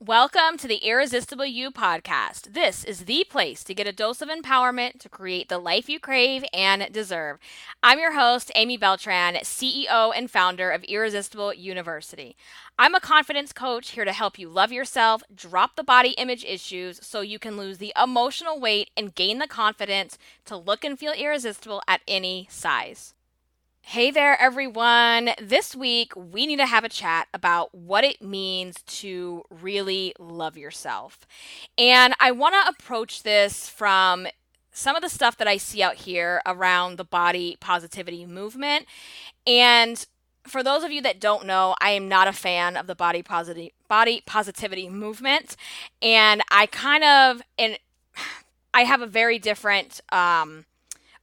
Welcome to the Irresistible You podcast. This is the place to get a dose of empowerment to create the life you crave and deserve. I'm your host, Amy Beltran, CEO and founder of Irresistible University. I'm a confidence coach here to help you love yourself, drop the body image issues so you can lose the emotional weight and gain the confidence to look and feel irresistible at any size. Hey there, everyone. This week, we need to have a chat about what it means to really love yourself. And I want to approach this from some of the stuff that I see out here around the body positivity movement. And for those of you that don't know, I am not a fan of the body positivity movement. And I have a very different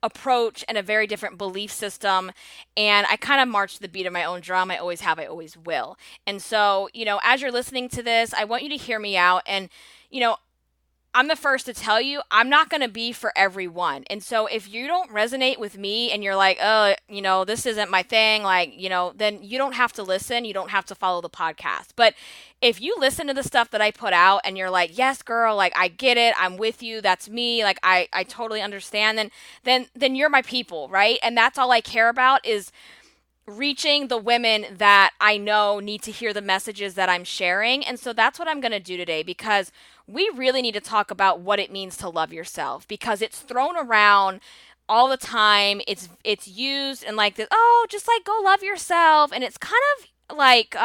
approach and a very different belief system. And I kind of march to the beat of my own drum. I always have, I always will. And so, as you're listening to this, I want you to hear me out. And, I'm the first to tell you, I'm not going to be for everyone. And so if you don't resonate with me and you're like, oh, this isn't my thing, then you don't have to listen. You don't have to follow the podcast. But if you listen to the stuff that I put out and you're like, yes, girl, like I get it. I'm with you. That's me. Like I totally understand. Then you're my people, right? And that's all I care about is reaching the women that I know need to hear the messages that I'm sharing. And so that's what I'm going to do today, because we really need to talk about what it means to love yourself, because it's thrown around all the time. It's used and like this, oh, just like go love yourself. And it's kind of like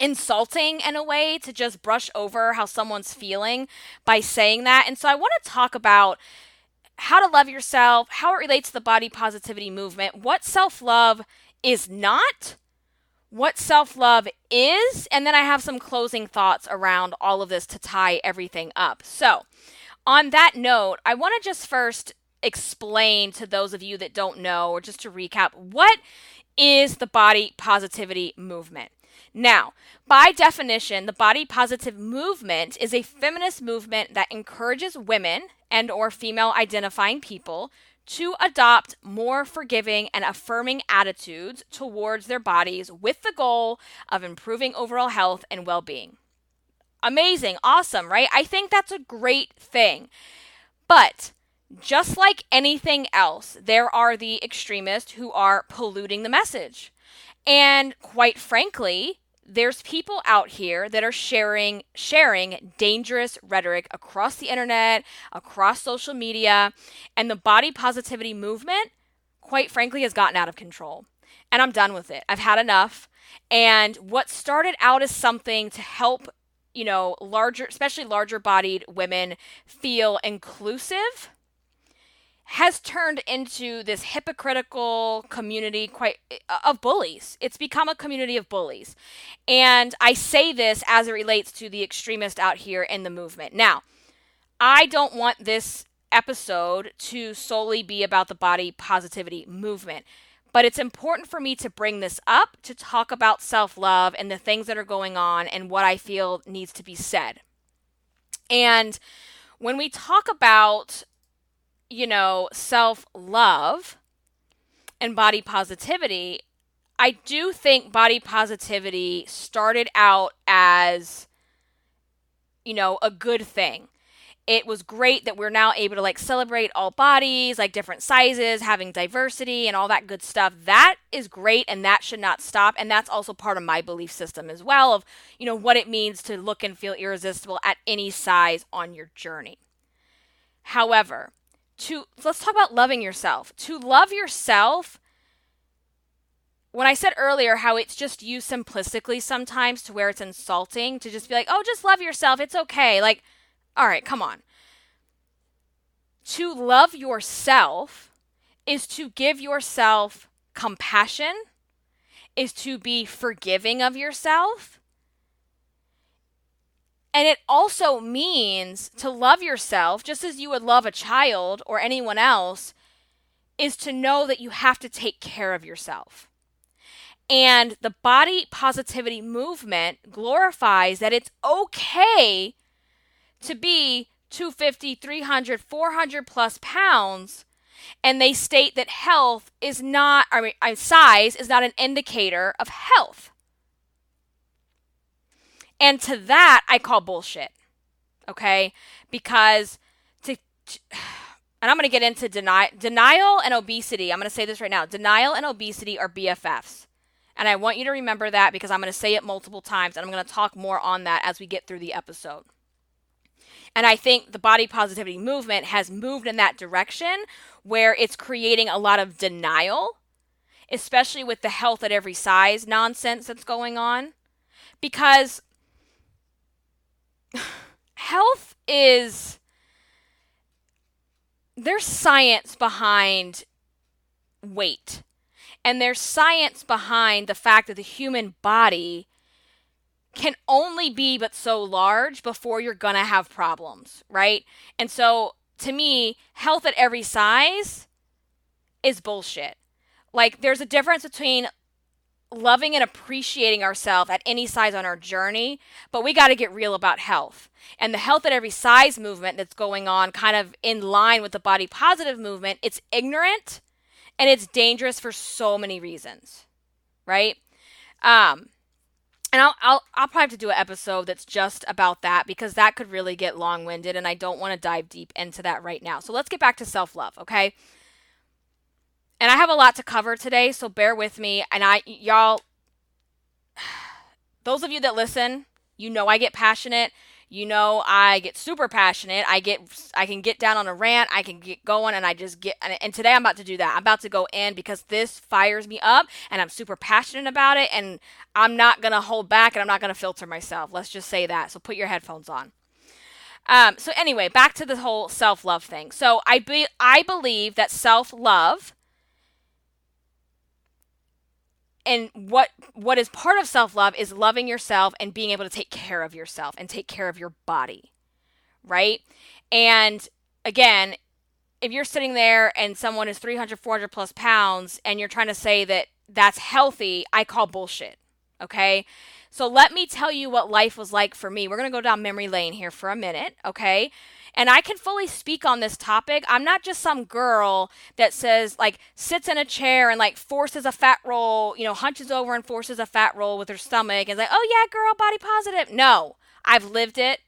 insulting in a way to just brush over how someone's feeling by saying that. And so I want to talk about how to love yourself, how it relates to the body positivity movement, what self-love is not, what self-love is, and then I have some closing thoughts around all of this to tie everything up. So, on that note, I want to just first explain to those of you that don't know, or just to recap, what is the body positivity movement? Now, by definition, the body positive movement is a feminist movement that encourages women and or female identifying people to adopt more forgiving and affirming attitudes towards their bodies with the goal of improving overall health and well-being. Amazing, awesome, right? I think that's a great thing. But just like anything else, there are the extremists who are polluting the message. And quite frankly, there's people out here that are sharing dangerous rhetoric across the internet, across social media, and the body positivity movement, quite frankly, has gotten out of control. And I'm done with it. I've had enough. And what started out as something to help, especially larger bodied women feel inclusive has turned into this hypocritical community of bullies. It's become a community of bullies. And I say this as it relates to the extremists out here in the movement. Now, I don't want this episode to solely be about the body positivity movement, but it's important for me to bring this up to talk about self-love and the things that are going on and what I feel needs to be said. And when we talk about self-love and body positivity, I do think body positivity started out as, a good thing. It was great that we're now able to celebrate all bodies, different sizes, having diversity and all that good stuff. That is great, and that should not stop. And that's also part of my belief system as well of, what it means to look and feel irresistible at any size on your journey. However, let's talk about loving yourself. To love yourself, when I said earlier how it's just used simplistically sometimes to where it's insulting to just be like, oh, just love yourself. It's okay. All right, come on. To love yourself is to give yourself compassion, is to be forgiving of yourself. And it also means to love yourself just as you would love a child or anyone else, is to know that you have to take care of yourself. And the body positivity movement glorifies that it's okay to be 250, 300, 400 plus pounds. And they state that size is not an indicator of health. And to that, I call bullshit. Okay? Because to and I'm going to get into denial and obesity. I'm going to say this right now. Denial and obesity are BFFs. And I want you to remember that because I'm going to say it multiple times and I'm going to talk more on that as we get through the episode. And I think the body positivity movement has moved in that direction where it's creating a lot of denial, especially with the health at every size nonsense that's going on. Because health is, there's science behind weight. And there's science behind the fact that the human body can only be but so large before you're going to have problems, right? And so to me, health at every size is bullshit. Like there's a difference between loving and appreciating ourselves at any size on our journey, but we got to get real about health. And the health at every size movement that's going on kind of in line with the body positive movement, it's ignorant and it's dangerous for so many reasons, right? And I'll probably have to do an episode that's just about that because that could really get long-winded and I don't want to dive deep into that right now. So let's get back to self-love, okay? And I have a lot to cover today, so bear with me. And y'all, those of you that listen, you know I get passionate. You know I get super passionate. I can get down on a rant. I can get going, and I just get. And today I'm about to do that. I'm about to go in because this fires me up, and I'm super passionate about it. And I'm not gonna hold back, and I'm not gonna filter myself. Let's just say that. So put your headphones on. So anyway, back to the whole self-love thing. So I believe that self-love and what is part of self-love is loving yourself and being able to take care of yourself and take care of your body, right? And again, if you're sitting there and someone is 300, 400 plus pounds and you're trying to say that that's healthy, I call bullshit, okay? So let me tell you what life was like for me. We're going to go down memory lane here for a minute, okay? And I can fully speak on this topic. I'm not just some girl that says, like, sits in a chair and, like, forces a fat roll, hunches over and forces a fat roll with her stomach and is like, oh, yeah, girl, body positive. No, I've lived it.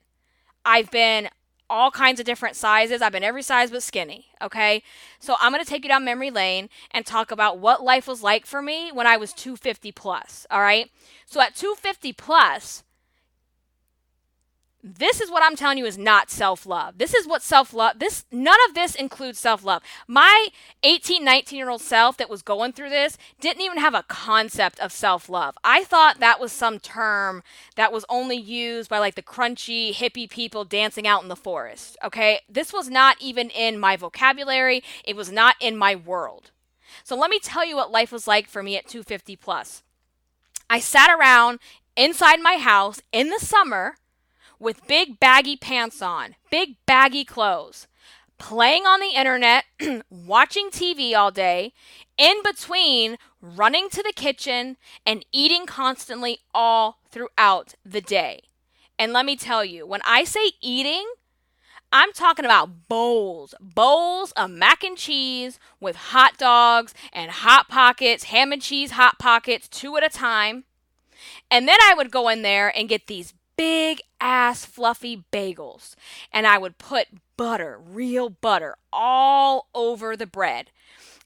I've been all kinds of different sizes. I've been every size but skinny, okay? So I'm going to take you down memory lane and talk about what life was like for me when I was 250 plus, all right? So at 250 plus, this is what I'm telling you is not self-love. This is what self-love, none of this includes self-love. My 18, 19-year-old self that was going through this didn't even have a concept of self-love. I thought that was some term that was only used by like the crunchy hippie people dancing out in the forest, okay? This was not even in my vocabulary. It was not in my world. So let me tell you what life was like for me at 250 plus. I sat around inside my house in the summer with big baggy pants on, big baggy clothes, playing on the internet, watching TV all day, in between running to the kitchen and eating constantly all throughout the day. And let me tell you, when I say eating, I'm talking about bowls of mac and cheese with hot dogs and Hot Pockets, ham and cheese Hot Pockets, 2 at a time. And then I would go in there and get these big ass fluffy bagels and I would put butter, real butter, all over the bread.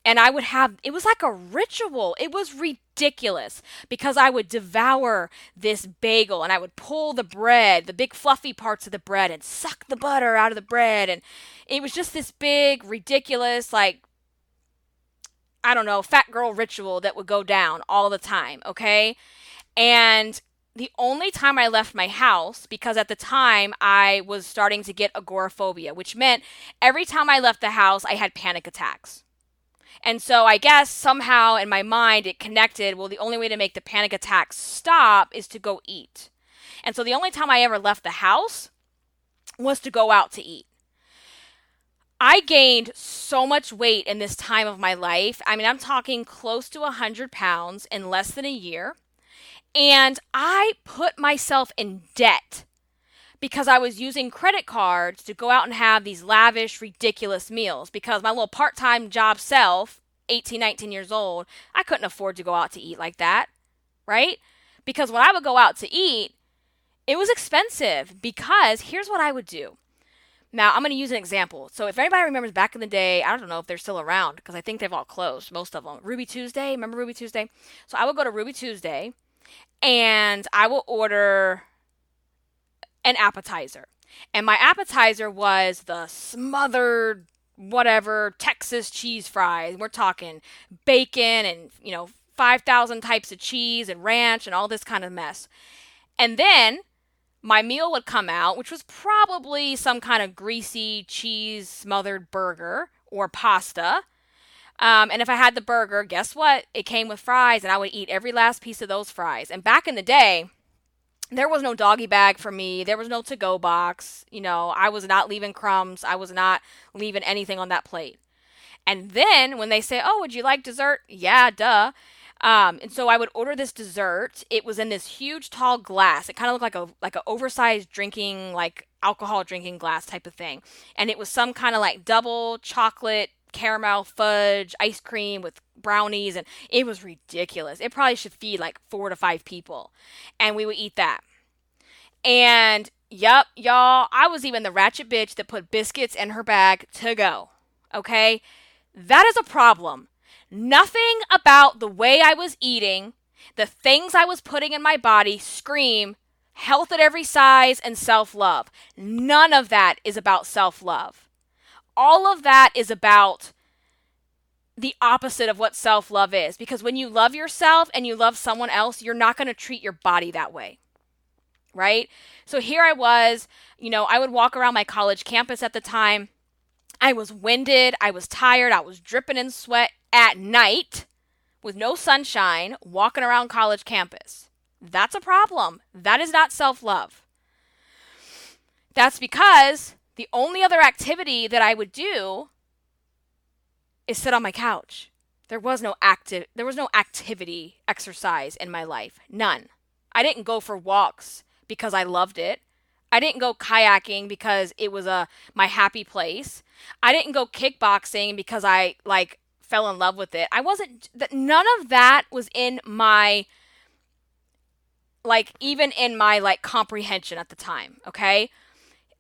And I would have, it was like a ritual. It was ridiculous because I would devour this bagel and I would pull the bread, the big fluffy parts of the bread, and suck the butter out of the bread. And it was just this big, ridiculous, like, I don't know, fat girl ritual that would go down all the time, okay? And the only time I left my house, because at the time I was starting to get agoraphobia, which meant every time I left the house, I had panic attacks. And so I guess somehow in my mind it connected, well, the only way to make the panic attacks stop is to go eat. And so the only time I ever left the house was to go out to eat. I gained so much weight in this time of my life. I mean, I'm talking close to 100 pounds in less than a year. And I put myself in debt because I was using credit cards to go out and have these lavish, ridiculous meals because my little part-time job self, 18, 19 years old, I couldn't afford to go out to eat like that, right? Because when I would go out to eat, It was expensive because here's what I would do. Now, I'm going to use an example. So, if anybody remembers back in the day, I don't know if they're still around because I think they've all closed, most of them. Ruby Tuesday, remember Ruby Tuesday? So, I would go to Ruby Tuesday and I will order an appetizer. And my appetizer was the smothered whatever Texas cheese fries. We're talking bacon and, 5,000 types of cheese and ranch and all this kind of mess. And then my meal would come out, which was probably some kind of greasy cheese smothered burger or pasta. And if I had the burger, guess what? It came with fries, and I would eat every last piece of those fries. And back in the day, there was no doggy bag for me. There was no to-go box. I was not leaving crumbs. I was not leaving anything on that plate. And then when they say, "Oh, would you like dessert?" Yeah, duh. And so I would order this dessert. It was in this huge tall glass. It kind of looked like an oversized drinking, like alcohol drinking glass type of thing. And it was some kind of like double chocolate caramel fudge ice cream with brownies, and it was ridiculous. It probably should feed like 4 to 5 people. And we would eat that. And yep, y'all, I was even the ratchet bitch that put biscuits in her bag to go. Okay? That is a problem. Nothing about the way I was eating, the things I was putting in my body scream health at every size and self-love. None of that is about self-love. All of that is about the opposite of what self-love is. Because when you love yourself and you love someone else, you're not going to treat your body that way. Right? So here I was, I would walk around my college campus at the time. I was winded. I was tired. I was dripping in sweat at night with no sunshine, walking around college campus. That's a problem. That is not self-love. That's because the only other activity that I would do is sit on my couch. There was no activity, exercise in my life. None. I didn't go for walks because I loved it. I didn't go kayaking because it was my happy place. I didn't go kickboxing because I fell in love with it. None of that was in my even in my comprehension at the time, okay?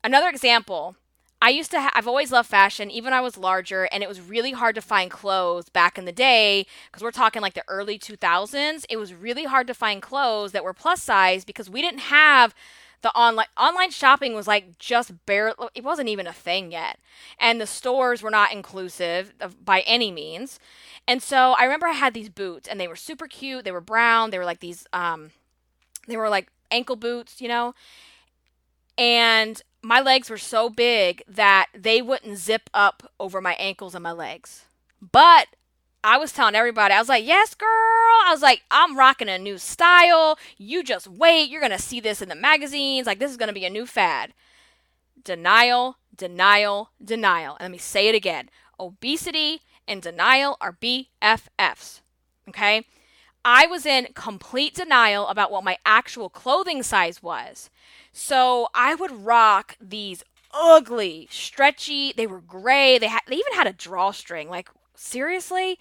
Another example, I've always loved fashion, even when I was larger, and it was really hard to find clothes back in the day, because we're talking the early 2000s. It was really hard to find clothes that were plus size because we didn't have the online shopping was just barely, it wasn't even a thing yet. And the stores were not inclusive by any means. And so I remember I had these boots and they were super cute. They were brown. They were they were ankle boots, and my legs were so big that they wouldn't zip up over my ankles and my legs. But I was telling everybody, I was like, yes, girl. I was like, I'm rocking a new style. You just wait. You're going to see this in the magazines. This is going to be a new fad. Denial, denial, denial. And let me say it again. Obesity and denial are BFFs. Okay? I was in complete denial about what my actual clothing size was. So I would rock these ugly, stretchy, they were gray. They even had a drawstring. Seriously?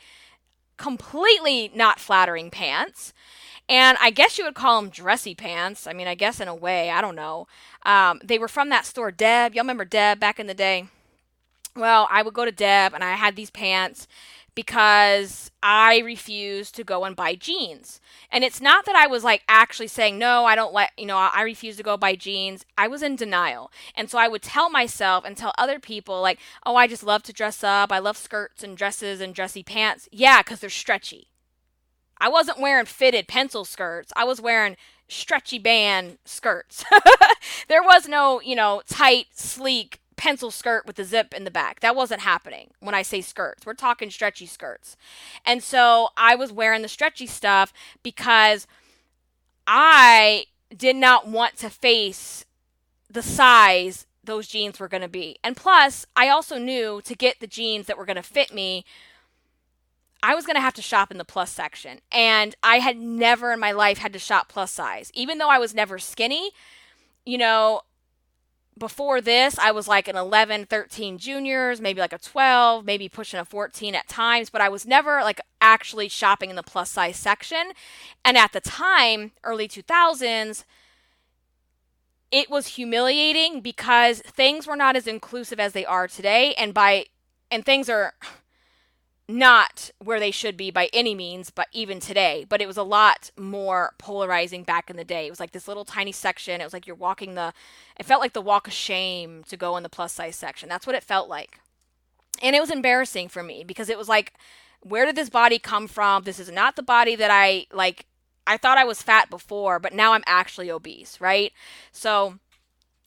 Completely not flattering pants. And I guess you would call them dressy pants. I mean, I guess in a way, I don't know. They were from that store, Deb. Y'all remember Deb back in the day? Well, I would go to Deb and I had these pants because I refused to go and buy jeans. And it's not that I was actually saying, no, I don't I refuse to go buy jeans. I was in denial. And so I would tell myself and tell other people oh, I just love to dress up. I love skirts and dresses and dressy pants. Yeah, because they're stretchy. I wasn't wearing fitted pencil skirts. I was wearing stretchy band skirts. There was no, tight, sleek pencil skirt with the zip in the back. That wasn't happening when I say skirts. We're talking stretchy skirts. And so I was wearing the stretchy stuff because I did not want to face the size those jeans were going to be. And plus, I also knew to get the jeans that were going to fit me, I was going to have to shop in the plus section. And I had never in my life had to shop plus size. Even though I was never skinny, before this, I was an 11, 13 juniors, maybe a 12, maybe pushing a 14 at times, but I was never actually shopping in the plus size section. And at the time, early 2000s, it was humiliating because things were not as inclusive as they are today, and things are not where they should be by any means, but even today. But it was a lot more polarizing back in the day. It was like this little tiny section. It was like you're walking it felt like the walk of shame to go in the plus size section. That's what it felt like. And it was embarrassing for me because it was like, where did this body come from? This is not the body that I like. I thought I was fat before, but now I'm actually obese, right? So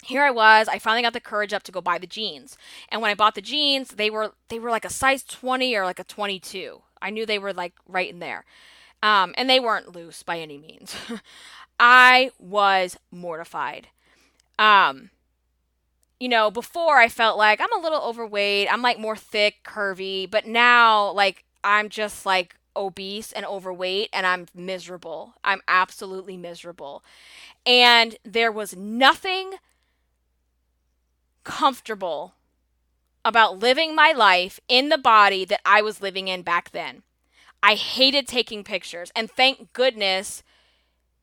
here I was. I finally got the courage up to go buy the jeans. And when I bought the jeans, they were like a size 20 or like a 22. I knew they were like right in there. And they weren't loose by any means. I was mortified. Um, before I felt like I'm a little overweight. I'm like more thick, curvy, but now like I'm just like obese and overweight and I'm miserable. I'm absolutely miserable. And there was nothing comfortable about living my life in the body that I was living in back then. I hated taking pictures, and thank goodness,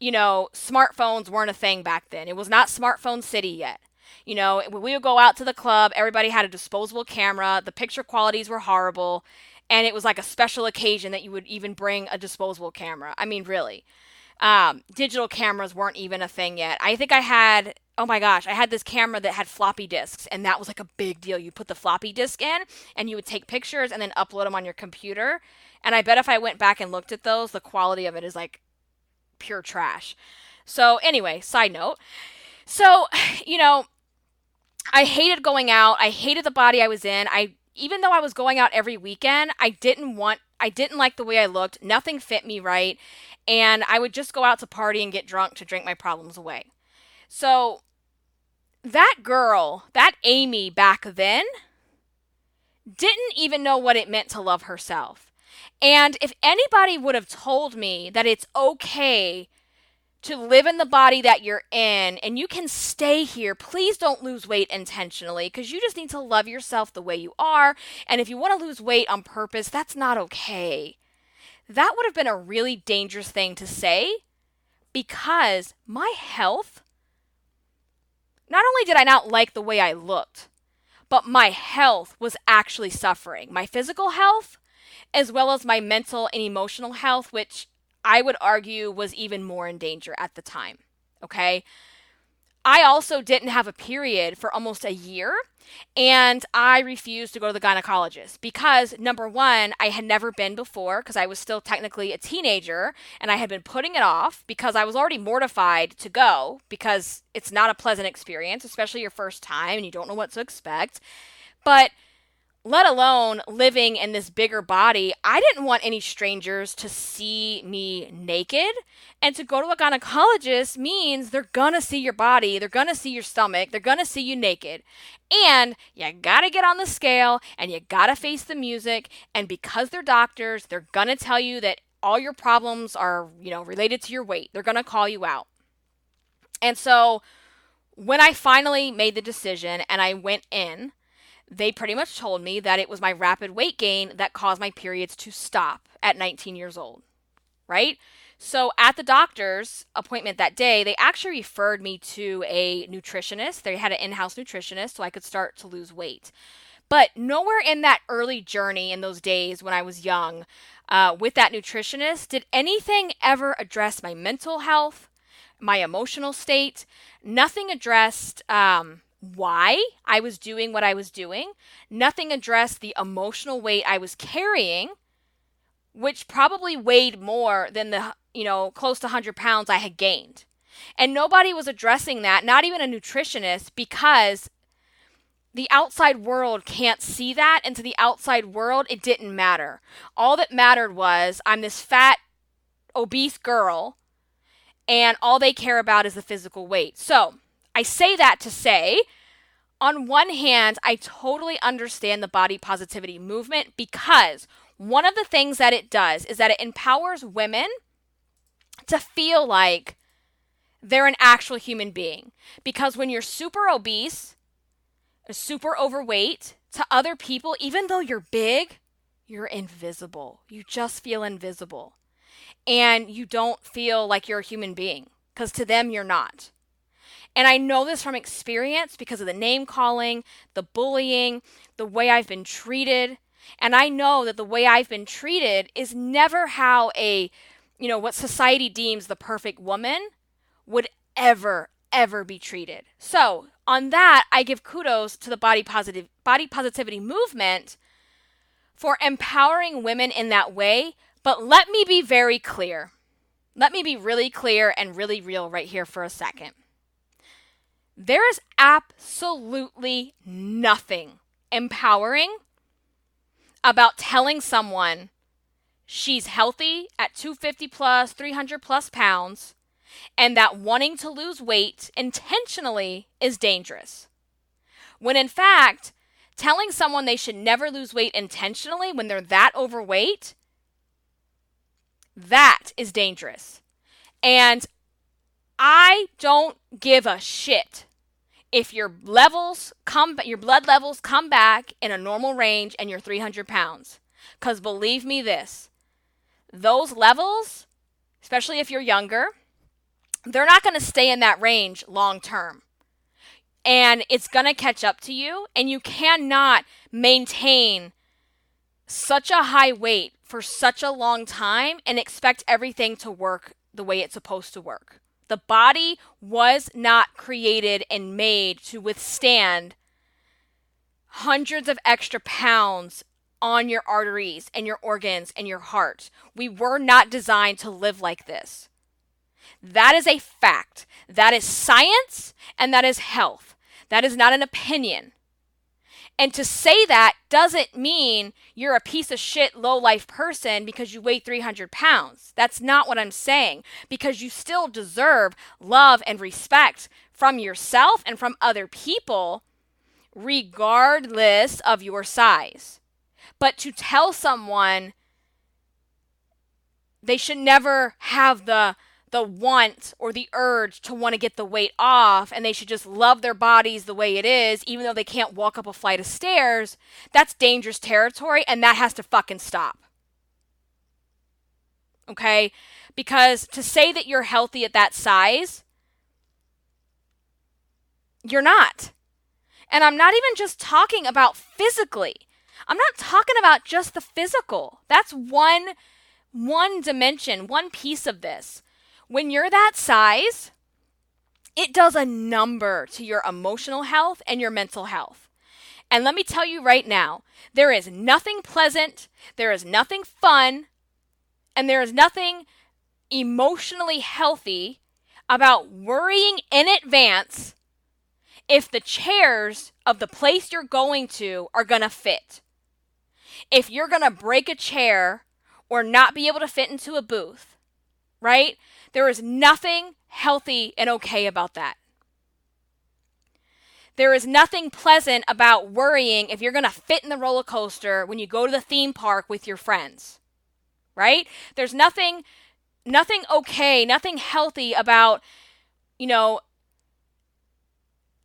smartphones weren't a thing back then. It was not smartphone city yet. When we would go out to the club, everybody had a disposable camera. The picture qualities were horrible, and it was like a special occasion that you would even bring a disposable camera. I mean, really. Digital cameras weren't even a thing yet. I think oh my gosh, I had this camera that had floppy disks, and that was like a big deal. You put the floppy disk in, and you would take pictures and then upload them on your computer. And I bet if I went back and looked at those, the quality of it is like pure trash. So anyway, side note. So, you know, I hated going out. I hated the body I was in. Even though I was going out every weekend, I didn't like the way I looked. Nothing fit me right. And I would just go out to party and get drunk to drink my problems away. So that girl, that Amy back then, didn't even know what it meant to love herself. And if anybody would have told me that it's okay to live in the body that you're in and you can stay here, please don't lose weight intentionally, because you just need to love yourself the way you are. And if you want to lose weight on purpose, that's not okay. That would have been a really dangerous thing to say, because my health, not only did I not like the way I looked, but my health was actually suffering. My physical health, as well as my mental and emotional health, which I would argue was even more in danger at the time. Okay. I also didn't have a period for almost a year, and I refused to go to the gynecologist because, number one, I had never been before because I was still technically a teenager, and I had been putting it off because I was already mortified to go because it's not a pleasant experience, especially your first time and you don't know what to expect. But let alone living in this bigger body, I didn't want any strangers to see me naked. And to go to a gynecologist means they're going to see your body, they're going to see your stomach, they're going to see you naked. And you got to get on the scale and you got to face the music. And because they're doctors, they're going to tell you that all your problems are, related to your weight. They're going to call you out. And so when I finally made the decision and I went in, they pretty much told me that it was my rapid weight gain that caused my periods to stop at 19 years old, right? So at the doctor's appointment that day, they actually referred me to a nutritionist. They had an in-house nutritionist so I could start to lose weight. But nowhere in that early journey in those days when I was young with that nutritionist did anything ever address my mental health, my emotional state. Nothing addressed why I was doing what I was doing. Nothing addressed the emotional weight I was carrying, which probably weighed more than the, close to 100 pounds I had gained. And nobody was addressing that, not even a nutritionist, because the outside world can't see that. And to the outside world, it didn't matter. All that mattered was I'm this fat, obese girl, and all they care about is the physical weight. So I say that to say, on one hand, I totally understand the body positivity movement, because one of the things that it does is that it empowers women to feel like they're an actual human being. Because when you're super obese, super overweight, to other people, even though you're big, you're invisible. You just feel invisible. And you don't feel like you're a human being, because to them, you're not. And I know this from experience because of the name calling, the bullying, the way I've been treated. And I know that the way I've been treated is never how what society deems the perfect woman would ever be treated. So, on that, I give kudos to the body positivity movement for empowering women in that way. But let me be very clear. Let me be really clear and really real right here for a second. There is absolutely nothing empowering about telling someone she's healthy at 250 plus, 300 plus pounds, and that wanting to lose weight intentionally is dangerous. When in fact, telling someone they should never lose weight intentionally when they're that overweight, that is dangerous. And I don't give a shit if your blood levels come back in a normal range and you're 300 pounds. Because believe me this, those levels, especially if you're younger, they're not going to stay in that range long term. And it's going to catch up to you, and you cannot maintain such a high weight for such a long time and expect everything to work the way it's supposed to work. The body was not created and made to withstand hundreds of extra pounds on your arteries and your organs and your heart. We were not designed to live like this. That is a fact. That is science, and that is health. That is not an opinion. And to say that doesn't mean you're a piece of shit, low-life person because you weigh 300 pounds. That's not what I'm saying, because you still deserve love and respect from yourself and from other people, regardless of your size. But to tell someone they should never have the want or the urge to want to get the weight off, and they should just love their bodies the way it is, even though they can't walk up a flight of stairs, that's dangerous territory, and that has to fucking stop. Okay? Because to say that you're healthy at that size, you're not. And I'm not even just talking about physically. I'm not talking about just the physical. That's one dimension, one piece of this. When you're that size, it does a number to your emotional health and your mental health. And let me tell you right now, there is nothing pleasant, there is nothing fun, and there is nothing emotionally healthy about worrying in advance if the chairs of the place you're going to are going to fit. If you're going to break a chair or not be able to fit into a booth, right? There is nothing healthy and okay about that. There is nothing pleasant about worrying if you're going to fit in the roller coaster when you go to the theme park with your friends, right? There's nothing okay, nothing healthy about,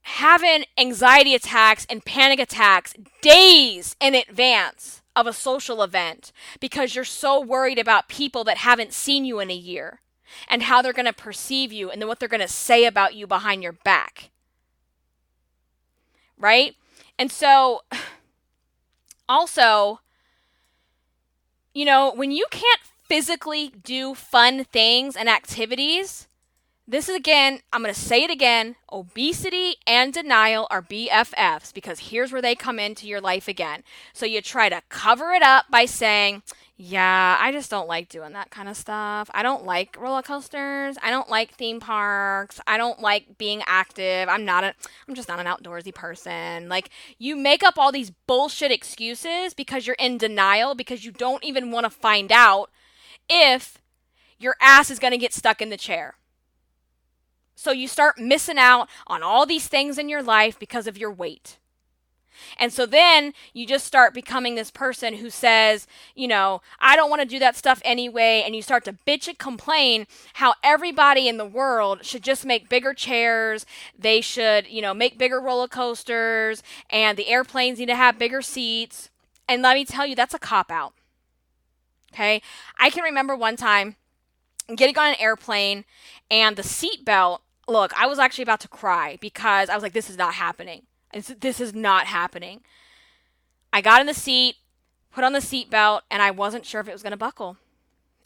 having anxiety attacks and panic attacks days in advance of a social event because you're so worried about people that haven't seen you in a year and how they're going to perceive you and then what they're going to say about you behind your back. Right? And so, also, when you can't physically do fun things and activities, this is again, I'm going to say it again, obesity and denial are BFFs, because here's where they come into your life again. So you try to cover it up by saying, yeah, I just don't like doing that kind of stuff. I don't like roller coasters. I don't like theme parks. I don't like being active. I'm just not an outdoorsy person. Like, you make up all these bullshit excuses because you're in denial, because you don't even want to find out if your ass is going to get stuck in the chair. So you start missing out on all these things in your life because of your weight. And so then you just start becoming this person who says, I don't want to do that stuff anyway. And you start to bitch and complain how everybody in the world should just make bigger chairs. They should, make bigger roller coasters, and the airplanes need to have bigger seats. And let me tell you, that's a cop-out. Okay? I can remember one time getting on an airplane, and the seat belt Look, I was actually about to cry because I was like, this is not happening. This is not happening. I got in the seat, put on the seatbelt, and I wasn't sure if it was going to buckle.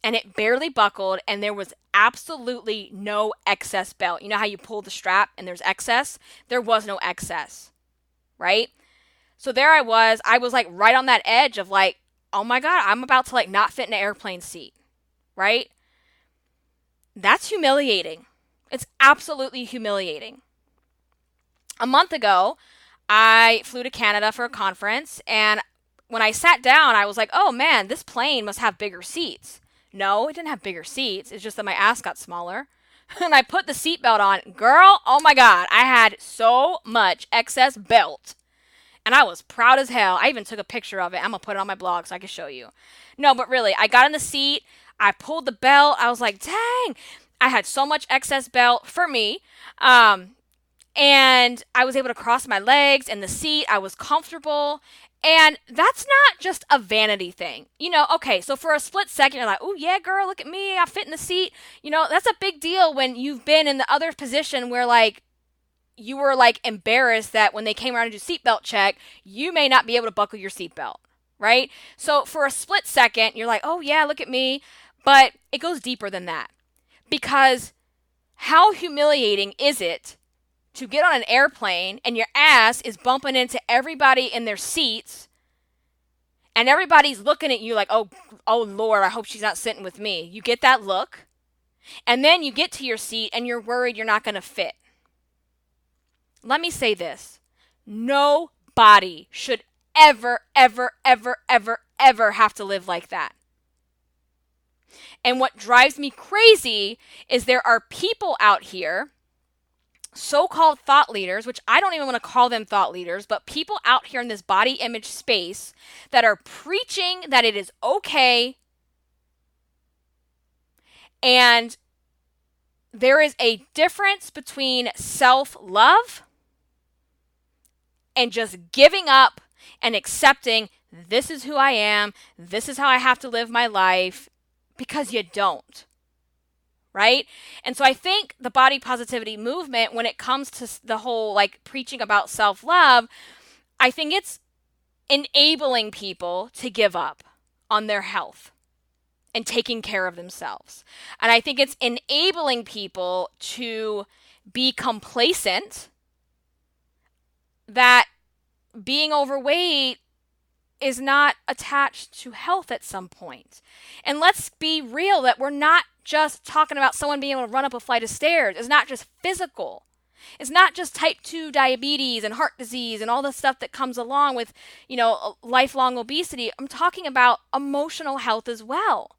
And it barely buckled, and there was absolutely no excess belt. You know how you pull the strap and there's excess? There was no excess, right? So there I was like right on that edge of like, oh my God, I'm about to like not fit in an airplane seat, right? That's humiliating. It's absolutely humiliating. A month ago, I flew to Canada for a conference, and when I sat down, I was like, oh man, this plane must have bigger seats. No, it didn't have bigger seats. It's just that my ass got smaller. And I put the seatbelt on. Girl, oh my God, I had so much excess belt. And I was proud as hell. I even took a picture of it. I'm going to put it on my blog so I can show you. No, but really, I got in the seat. I pulled the belt. I was like, dang, I had so much excess belt for me. And I was able to cross my legs in the seat. I was comfortable. And that's not just a vanity thing. You know, okay, so for a split second, you're like, oh, yeah, girl, look at me. I fit in the seat. You know, that's a big deal when you've been in the other position where, like, you were, like, embarrassed that when they came around to do seatbelt check, you may not be able to buckle your seatbelt, right? So for a split second, you're like, oh, yeah, look at me. But it goes deeper than that. Because how humiliating is it to get on an airplane and your ass is bumping into everybody in their seats and everybody's looking at you like, oh Lord, I hope she's not sitting with me. You get that look, and then you get to your seat and you're worried you're not going to fit. Let me say this. Nobody should ever, ever, ever, ever, ever have to live like that. And what drives me crazy is there are people out here, so-called thought leaders, which I don't even want to call them thought leaders, but people out here in this body image space that are preaching that it is okay. And there is a difference between self-love and just giving up and accepting this is who I am, this is how I have to live my life, because you don't. Right? And so I think the body positivity movement, when it comes to the whole like preaching about self-love, I think it's enabling people to give up on their health and taking care of themselves. And I think it's enabling people to be complacent that being overweight is not attached to health at some point. And let's be real that we're not just talking about someone being able to run up a flight of stairs. It's not just physical. It's not just type 2 diabetes and heart disease and all the stuff that comes along with, you know, lifelong obesity. I'm talking about emotional health as well.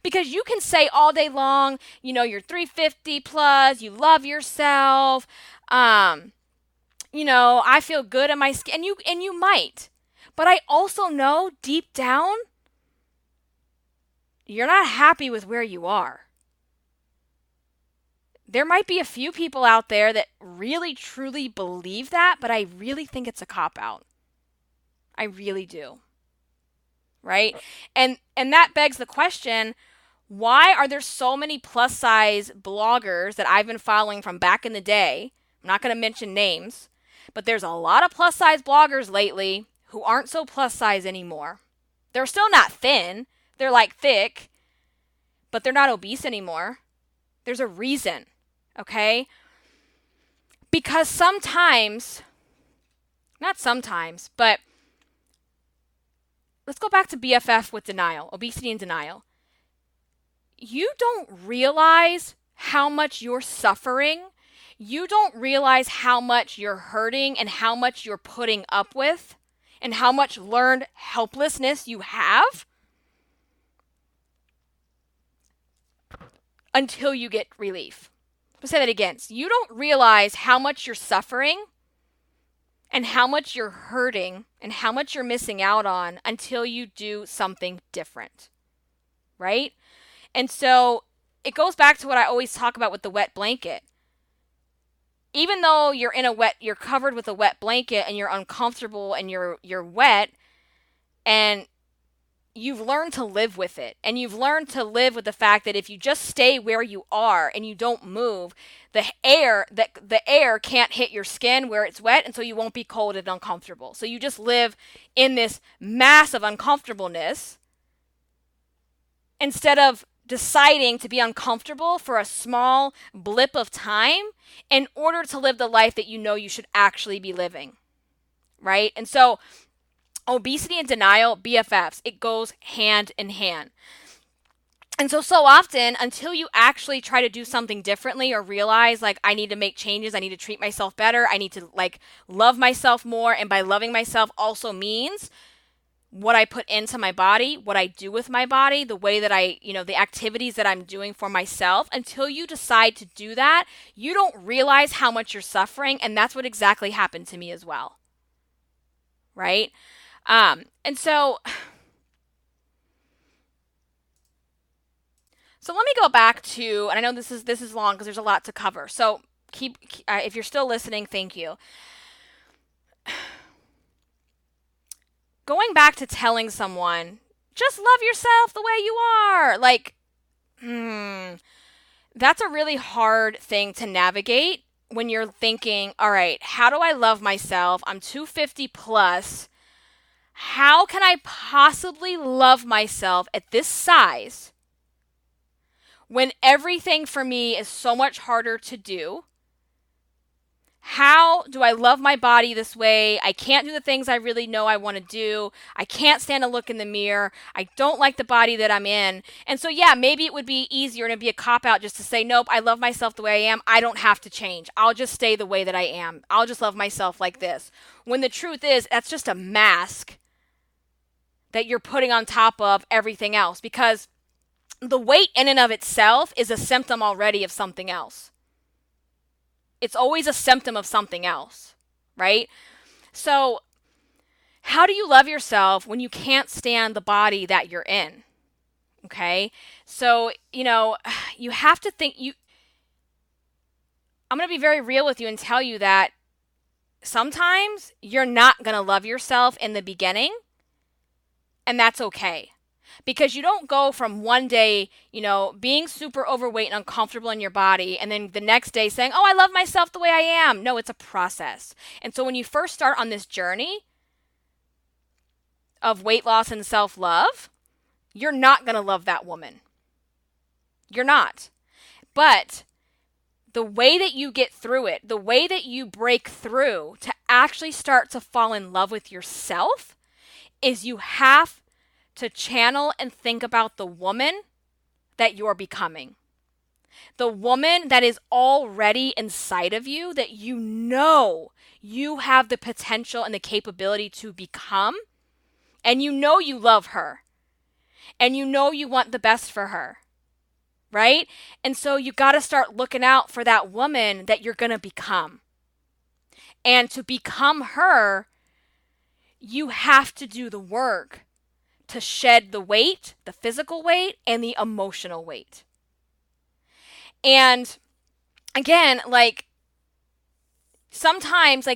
Because you can say all day long, you know, you're 350 plus, you love yourself, you know, I feel good in my skin, and you might. But I also know deep down, you're not happy with where you are. There might be a few people out there that really truly believe that, but I really think it's a cop-out. I really do. Right? And that begs the question, why are there so many plus-size bloggers that I've been following from back in the day? I'm not going to mention names, but there's a lot of plus-size bloggers lately who aren't so plus-size anymore. They're still not thin. They're like thick, but they're not obese anymore. There's a reason, okay? Because sometimes, not sometimes, but let's go back to BFF with denial, obesity and denial. You don't realize how much you're suffering. You don't realize how much you're hurting and how much you're putting up with and how much learned helplessness you have until you get relief. I'll say that again. So you don't realize how much you're suffering and how much you're hurting and how much you're missing out on until you do something different, right? And so it goes back to what I always talk about with the wet blanket. Even though you're covered with a wet blanket and you're uncomfortable and you're wet and you've learned to live with it, and you've learned to live with the fact that if you just stay where you are and you don't move, the air can't hit your skin where it's wet, and so you won't be cold and uncomfortable. So you just live in this mass of uncomfortableness instead of deciding to be uncomfortable for a small blip of time in order to live the life that you know you should actually be living, right? And so obesity and denial, BFFs, it goes hand in hand. And so often, until you actually try to do something differently or realize, like, I need to make changes, I need to treat myself better, I need to, like, love myself more, and by loving myself also means what I put into my body, what I do with my body, the way that the activities that I'm doing for myself, until you decide to do that, you don't realize how much you're suffering, and that's what exactly happened to me as well, right? And so let me go back to, and I know this is long because there's a lot to cover. So if you're still listening, thank you. Going back to telling someone, just love yourself the way you are. Like, that's a really hard thing to navigate when you're thinking, all right, how do I love myself? I'm 250 plus. How can I possibly love myself at this size when everything for me is so much harder to do? How do I love my body this way? I can't do the things I really know I want to do. I can't stand to look in the mirror. I don't like the body that I'm in. And so, yeah, maybe it would be easier and it'd be a cop-out just to say, nope, I love myself the way I am. I don't have to change. I'll just stay the way that I am. I'll just love myself like this. When the truth is, that's just a mask that you're putting on top of everything else, because the weight in and of itself is a symptom already of something else. It's always a symptom of something else, right? So how do you love yourself when you can't stand the body that you're in? Okay? So, you have to think, I'm going to be very real with you and tell you that sometimes you're not going to love yourself in the beginning, and that's okay. Because you don't go from one day, being super overweight and uncomfortable in your body, and then the next day saying, oh, I love myself the way I am. No, it's a process. And so when you first start on this journey of weight loss and self-love, you're not going to love that woman. You're not. But the way that you get through it, the way that you break through to actually start to fall in love with yourself, is you have to channel and think about the woman that you're becoming. The woman that is already inside of you, that you know you have the potential and the capability to become, and you know you love her, and you know you want the best for her, right? And so you got to start looking out for that woman that you're going to become. And to become her, you have to do the work to shed the weight, the physical weight, and the emotional weight. And again, sometimes,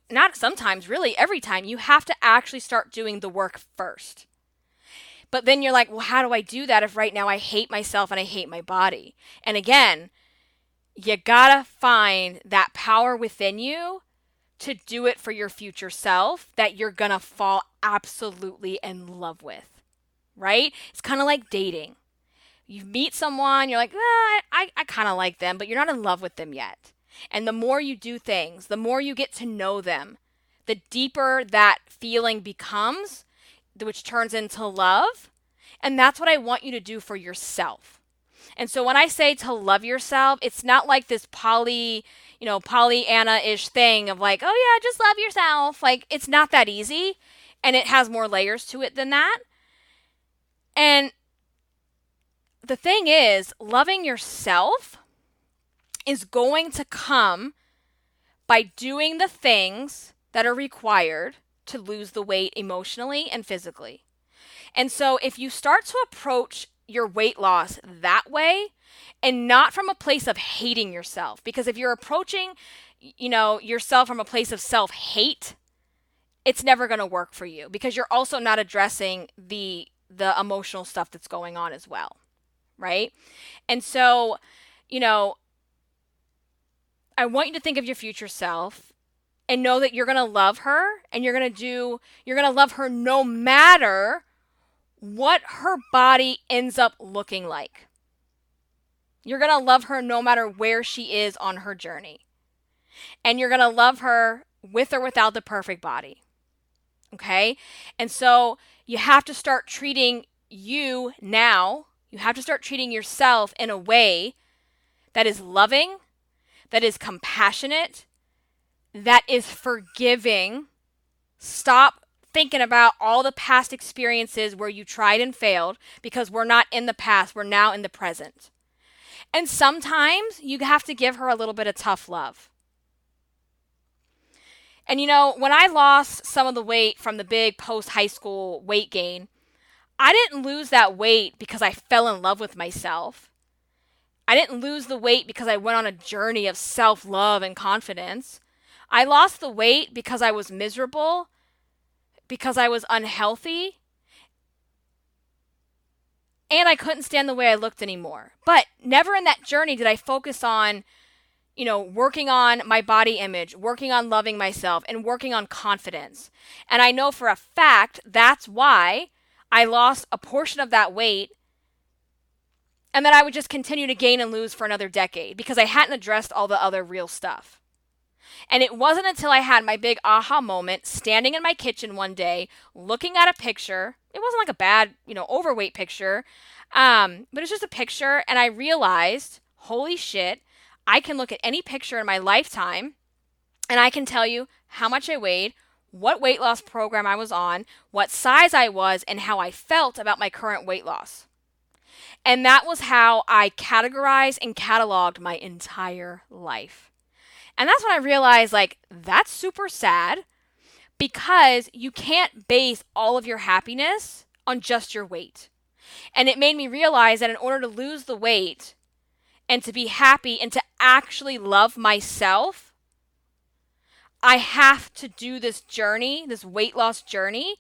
not sometimes, really every time, you have to actually start doing the work first. But then you're like, well, how do I do that if right now I hate myself and I hate my body? And again, you gotta find that power within you to do it for your future self that you're gonna fall absolutely in love with, right? It's kind of like dating. You meet someone, you're like, I kind of like them, but you're not in love with them yet. And the more you do things, the more you get to know them, the deeper that feeling becomes, which turns into love. And that's what I want you to do for yourself. And so when I say to love yourself, it's not like this Pollyanna-ish thing of like, oh yeah, just love yourself. Like, it's not that easy, and it has more layers to it than that. And the thing is, loving yourself is going to come by doing the things that are required to lose the weight emotionally and physically. And so if you start to approach your weight loss that way, and not from a place of hating yourself, because if you're approaching, yourself from a place of self-hate, it's never going to work for you, because you're also not addressing the the emotional stuff that's going on as well, right? And so, you know, I want you to think of your future self and know that you're going to love her, and you're going to love her no matter what her body ends up looking like. You're going to love her no matter where she is on her journey. And you're going to love her with or without the perfect body. Okay? And so you have to start treating you have to start treating yourself in a way that is loving, that is compassionate, that is forgiving. Stop thinking about all the past experiences where you tried and failed, because we're not in the past, we're now in the present. And sometimes you have to give her a little bit of tough love. And when I lost some of the weight from the big post-high school weight gain, I didn't lose that weight because I fell in love with myself. I didn't lose the weight because I went on a journey of self-love and confidence. I lost the weight because I was miserable, because I was unhealthy, and I couldn't stand the way I looked anymore. But never in that journey did I focus on, working on my body image, working on loving myself, and working on confidence. And I know for a fact that's why I lost a portion of that weight, and then I would just continue to gain and lose for another decade because I hadn't addressed all the other real stuff. And it wasn't until I had my big aha moment standing in my kitchen one day, looking at a picture. It wasn't like a bad, overweight picture, but it's just a picture. And I realized, holy shit, I can look at any picture in my lifetime and I can tell you how much I weighed, what weight loss program I was on, what size I was, and how I felt about my current weight loss. And that was how I categorized and cataloged my entire life. And that's when I realized, that's super sad, because you can't base all of your happiness on just your weight. And it made me realize that in order to lose the weight and to be happy and to actually love myself, I have to do this journey, this weight loss journey,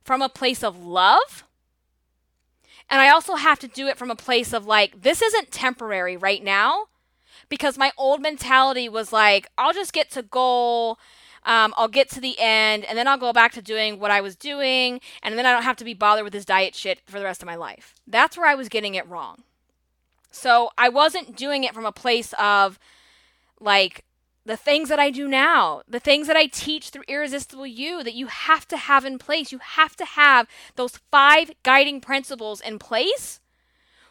from a place of love. And I also have to do it from a place of this isn't temporary right now, because my old mentality was I'll just get to goal, I'll get to the end, and then I'll go back to doing what I was doing, and then I don't have to be bothered with this diet shit for the rest of my life. That's where I was getting it wrong. So I wasn't doing it from a place of the things that I do now, the things that I teach through Irresistible You, that you have to have in place. You have to have those 5 guiding principles in place,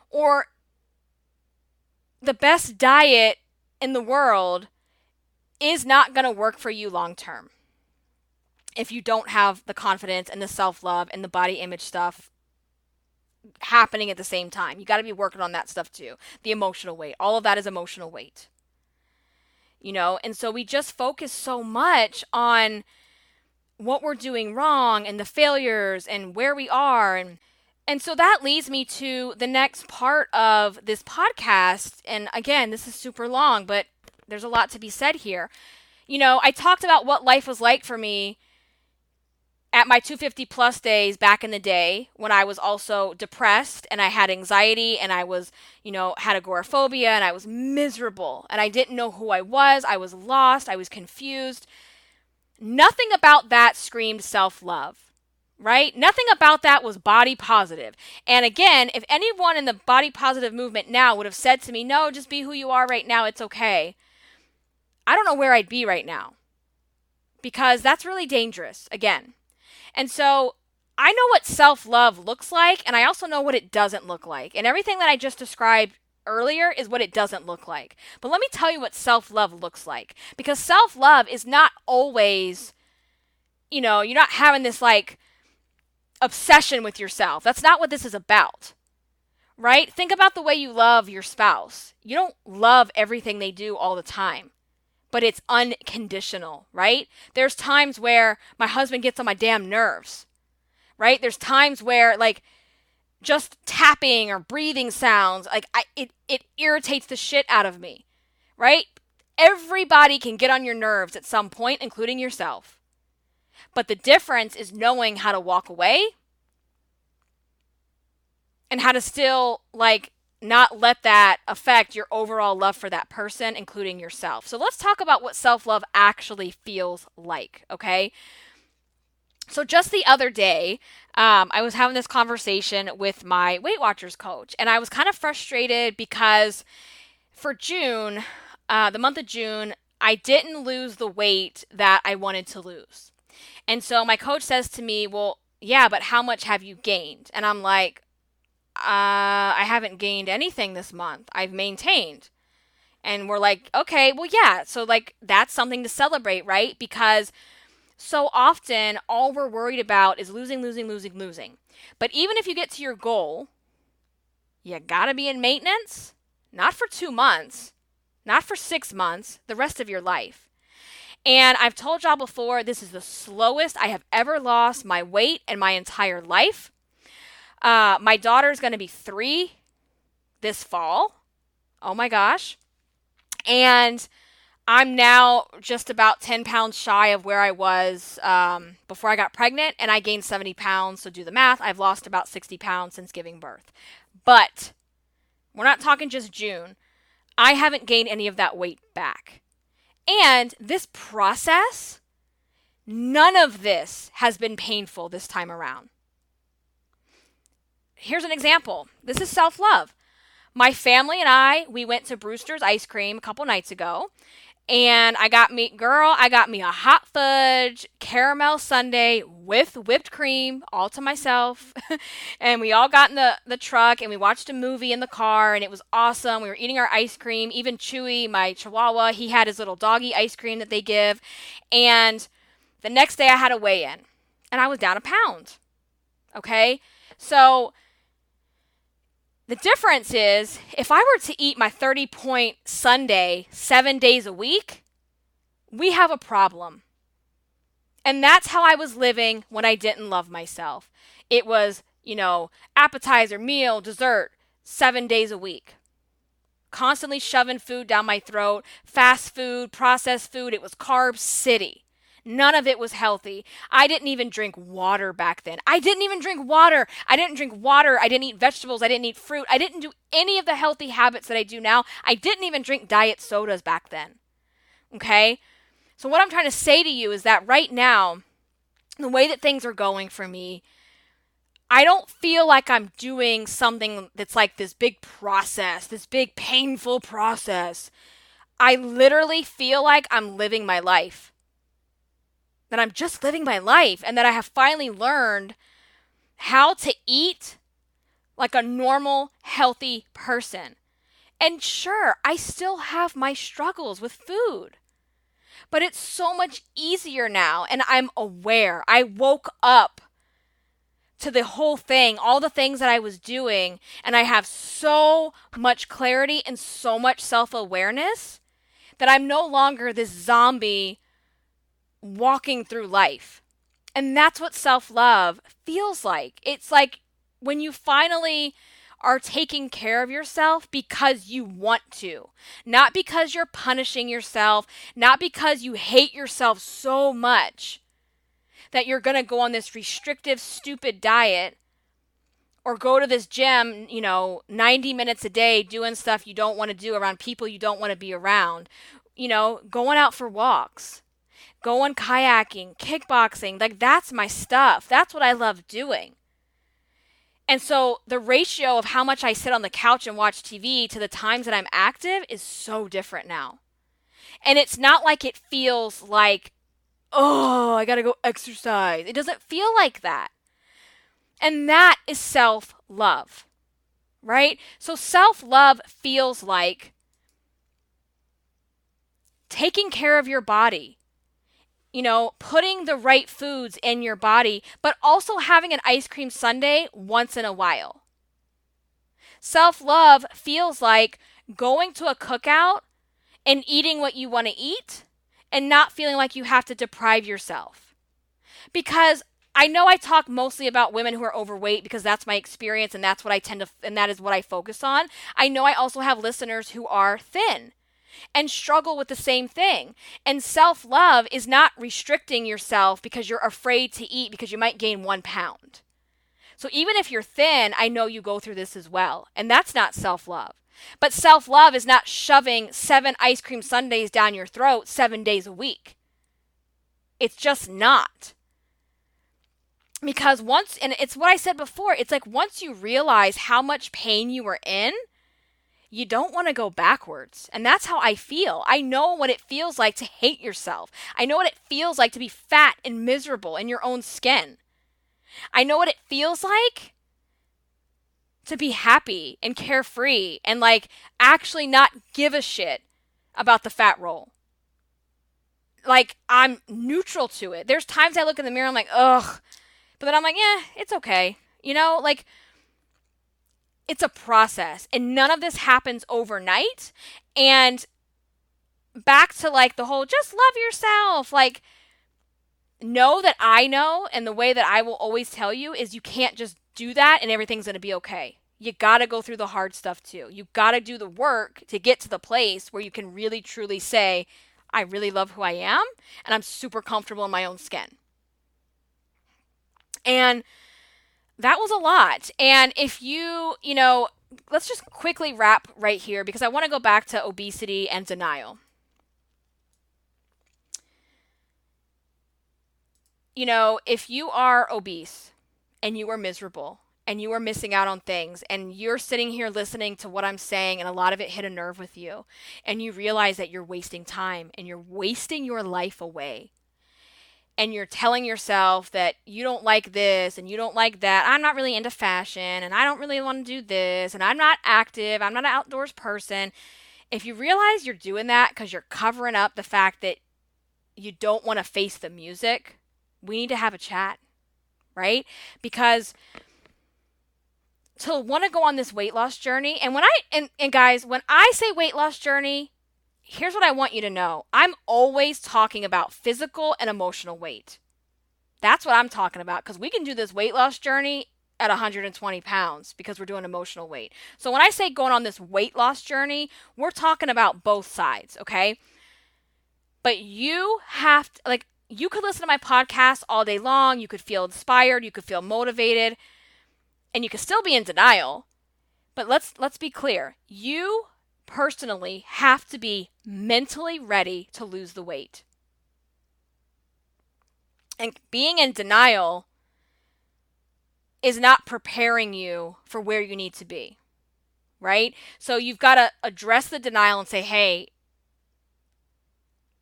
or the best diet in the world is not going to work for you long term if you don't have the confidence and the self-love and the body image stuff happening at the same time. You got to be working on that stuff too. The emotional weight. All of that is emotional weight. And so we just focus so much on what we're doing wrong and the failures and where we are. And so that leads me to the next part of this podcast. And again, this is super long, but there's a lot to be said here. I talked about what life was like for me at my 250 plus days back in the day, when I was also depressed and I had anxiety and I was, had agoraphobia and I was miserable and I didn't know who I was lost, I was confused. Nothing about that screamed self-love, right? Nothing about that was body positive. And again, if anyone in the body positive movement now would have said to me, no, just be who you are right now, it's okay, I don't know where I'd be right now, because that's really dangerous, again. And so I know what self-love looks like, and I also know what it doesn't look like. And everything that I just described earlier is what it doesn't look like. But let me tell you what self-love looks like. Because self-love is not always, you're not having this obsession with yourself. That's not what this is about, right? Think about the way you love your spouse. You don't love everything they do all the time, but it's unconditional, right? There's times where my husband gets on my damn nerves, right? There's times where just tapping or breathing sounds, it irritates the shit out of me, right? Everybody can get on your nerves at some point, including yourself. But the difference is knowing how to walk away and how to still like not let that affect your overall love for that person, including yourself. So let's talk about what self-love actually feels like, okay? So just the other day, I was having this conversation with my Weight Watchers coach, and I was kind of frustrated because for June, the month of June, I didn't lose the weight that I wanted to lose. And so my coach says to me, well, yeah, but how much have you gained? And I'm like, I haven't gained anything this month. I've maintained. And we're like, okay, well, yeah. So, like, that's something to celebrate, right? Because so often all we're worried about is losing, losing, losing, losing. But even if you get to your goal, you gotta be in maintenance, not for 2 months, not for 6 months, the rest of your life. And I've told y'all before, this is the slowest I have ever lost my weight in my entire life. My daughter's going to be 3 this fall. Oh my gosh. And I'm now just about 10 pounds shy of where I was before I got pregnant, and I gained 70 pounds. So do the math. I've lost about 60 pounds since giving birth. But we're not talking just June. I haven't gained any of that weight back. And this process, none of this has been painful this time around. Here's an example. This is self-love. My family and we went to Brewster's Ice Cream a couple nights ago, and I got me a hot fudge caramel sundae with whipped cream all to myself. And we all got in the truck and we watched a movie in the car, and it was awesome. We were eating our ice cream. Even Chewy, my chihuahua, he had his little doggy ice cream that they give. And the next day I had a weigh-in and I was down a pound. Okay? So the difference is, if I were to eat my 30-point sundae 7 days a week, we have a problem. And that's how I was living when I didn't love myself. It was, appetizer, meal, dessert, 7 days a week. Constantly shoving food down my throat, fast food, processed food. It was carb city. None of it was healthy. I didn't even drink water back then. I didn't eat vegetables. I didn't eat fruit. I didn't do any of the healthy habits that I do now. I didn't even drink diet sodas back then. Okay? So what I'm trying to say to you is that right now, the way that things are going for me, I don't feel like I'm doing something that's like this big process, this big painful process. I literally feel like I'm living my life. That I'm just living my life, and that I have finally learned how to eat like a normal, healthy person. And sure, I still have my struggles with food, but it's so much easier now, and I'm aware. I woke up to the whole thing, all the things that I was doing, and I have so much clarity and so much self-awareness that I'm no longer this zombie walking through life. And that's what self-love feels like. It's like when you finally are taking care of yourself because you want to, not because you're punishing yourself, not because you hate yourself so much that you're going to go on this restrictive, stupid diet or go to this gym, 90 minutes a day doing stuff you don't want to do around people you don't want to be around, going out for walks, going kayaking, kickboxing. Like, that's my stuff. That's what I love doing. And so the ratio of how much I sit on the couch and watch TV to the times that I'm active is so different now. And it's not like it feels like, oh, I got to go exercise. It doesn't feel like that. And that is self-love, right? So self-love feels like taking care of your body, putting the right foods in your body, but also having an ice cream sundae once in a while. Self-love feels like going to a cookout and eating what you want to eat and not feeling like you have to deprive yourself. Because I know I talk mostly about women who are overweight because that's my experience and that's what and that is what I focus on. I know I also have listeners who are thin and struggle with the same thing. And self-love is not restricting yourself because you're afraid to eat because you might gain 1 pound. So even if you're thin, I know you go through this as well. And that's not self-love. But self-love is not shoving 7 ice cream sundaes down your throat 7 days a week. It's just not. Because once, and it's what I said before, it's like once you realize how much pain you were in, you don't want to go backwards. And that's how I feel. I know what it feels like to hate yourself. I know what it feels like to be fat and miserable in your own skin. I know what it feels like to be happy and carefree and like actually not give a shit about the fat roll. Like I'm neutral to it. There's times I look in the mirror, I'm like, ugh. But then I'm like, yeah, it's okay. You know, like it's a process and none of this happens overnight. And back to like the whole just love yourself. Like, know that I know, and the way that I will always tell you is you can't just do that and everything's going to be okay. You got to go through the hard stuff too. You got to do the work to get to the place where you can really truly say, I really love who I am and I'm super comfortable in my own skin. And that was a lot. And if let's just quickly wrap right here because I want to go back to obesity and denial. If you are obese and you are miserable and you are missing out on things and you're sitting here listening to what I'm saying and a lot of it hit a nerve with you and you realize that you're wasting time and you're wasting your life away and you're telling yourself that you don't like this and you don't like that. I'm not really into fashion and I don't really want to do this and I'm not active. I'm not an outdoors person. If you realize you're doing that because you're covering up the fact that you don't want to face the music, we need to have a chat, right? Because to want to go on this weight loss journey, and guys, when I say weight loss journey, here's what I want you to know. I'm always talking about physical and emotional weight. That's what I'm talking about because we can do this weight loss journey at 120 pounds because we're doing emotional weight. So when I say going on this weight loss journey, we're talking about both sides, okay? But you have to, like, you could listen to my podcast all day long. You could feel inspired. You could feel motivated. And you could still be in denial. But let's be clear. You personally have to be mentally ready to lose the weight. And being in denial is not preparing you for where you need to be. Right? So you've got to address the denial and say, hey,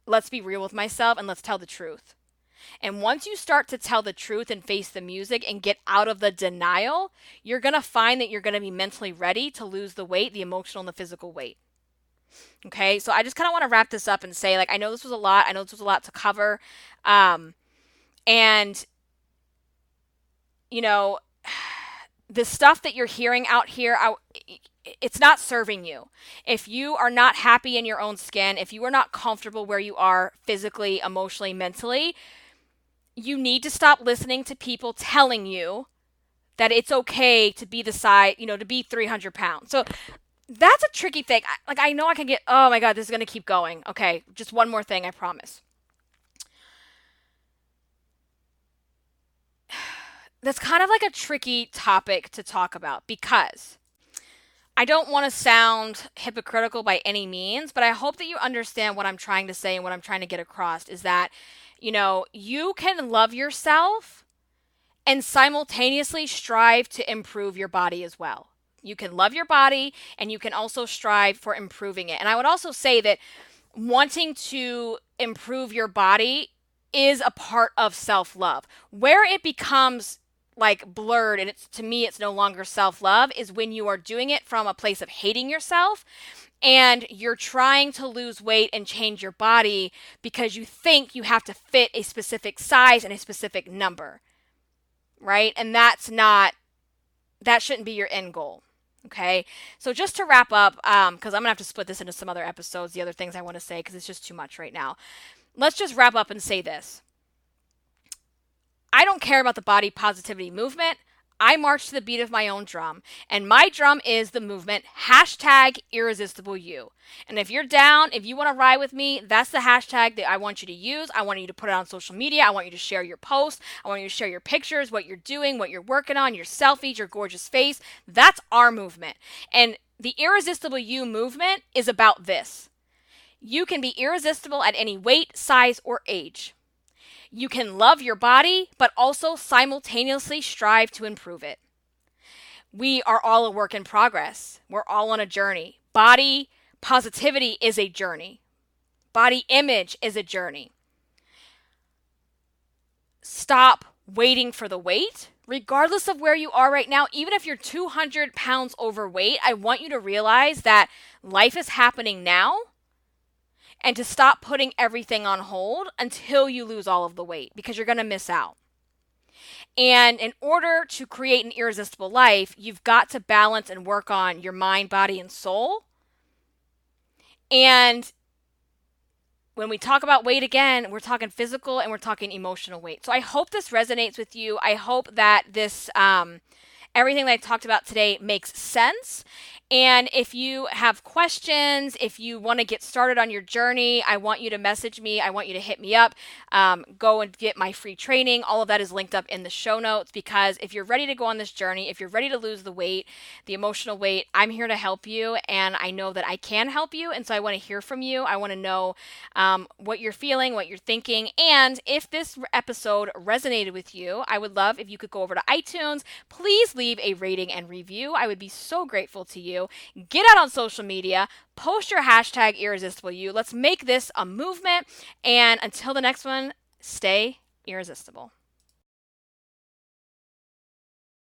let's be real with myself and let's tell the truth. And once you start to tell the truth and face the music and get out of the denial, you're going to find that you're going to be mentally ready to lose the weight, the emotional and the physical weight. Okay, so I just kind of want to wrap this up and say, like, I know this was a lot. I know this was a lot to cover. And, the stuff that you're hearing out here, it's not serving you. If you are not happy in your own skin, if you are not comfortable where you are physically, emotionally, mentally, you need to stop listening to people telling you that it's okay to be the size, to be 300 pounds. So that's a tricky thing. I know I can get, oh my God, this is going to keep going. Okay, just one more thing, I promise. That's kind of like a tricky topic to talk about because I don't want to sound hypocritical by any means, but I hope that you understand what I'm trying to say and what I'm trying to get across is that, you can love yourself and simultaneously strive to improve your body as well. You can love your body and you can also strive for improving it. And I would also say that wanting to improve your body is a part of self-love. Where it becomes like blurred and to me it's no longer self-love is when you are doing it from a place of hating yourself and you're trying to lose weight and change your body because you think you have to fit a specific size and a specific number, right? And that shouldn't be your end goal. Okay, so just to wrap up, because I'm gonna have to split this into some other episodes, the other things I want to say because it's just too much right now. Let's just wrap up and say this. I don't care about the body positivity movement. I march to the beat of my own drum, and my drum is the movement hashtag irresistible you. And if you're down, if you want to ride with me, that's the hashtag that I want you to use. I want you to put it on social media. I want you to share your posts. I want you to share your pictures, what you're doing, what you're working on, your selfies, your gorgeous face. That's our movement. And the Irresistible You movement is about this. You can be irresistible at any weight, size, or age. You can love your body, but also simultaneously strive to improve it. We are all a work in progress. We're all on a journey. Body positivity is a journey. Body image is a journey. Stop waiting for the weight. Regardless of where you are right now, even if you're 200 pounds overweight, I want you to realize that life is happening now, and to stop putting everything on hold until you lose all of the weight, because you're going to miss out. And in order to create an irresistible life, you've got to balance and work on your mind, body, and soul. And when we talk about weight again, we're talking physical and we're talking emotional weight. So I hope this resonates with you. I hope that this everything that I talked about today makes sense. And if you have questions, if you want to get started on your journey, I want you to message me. I want you to hit me up. Go and get my free training. All of that is linked up in the show notes, because if you're ready to go on this journey, if you're ready to lose the weight, the emotional weight, I'm here to help you. And I know that I can help you. And so I want to hear from you. I want to know what you're feeling, what you're thinking. And if this episode resonated with you, I would love if you could go over to iTunes. Please leave a rating and review. I would be so grateful to you. Get out on social media, post your hashtag irresistible you. Let's make this a movement. And until the next one, stay irresistible.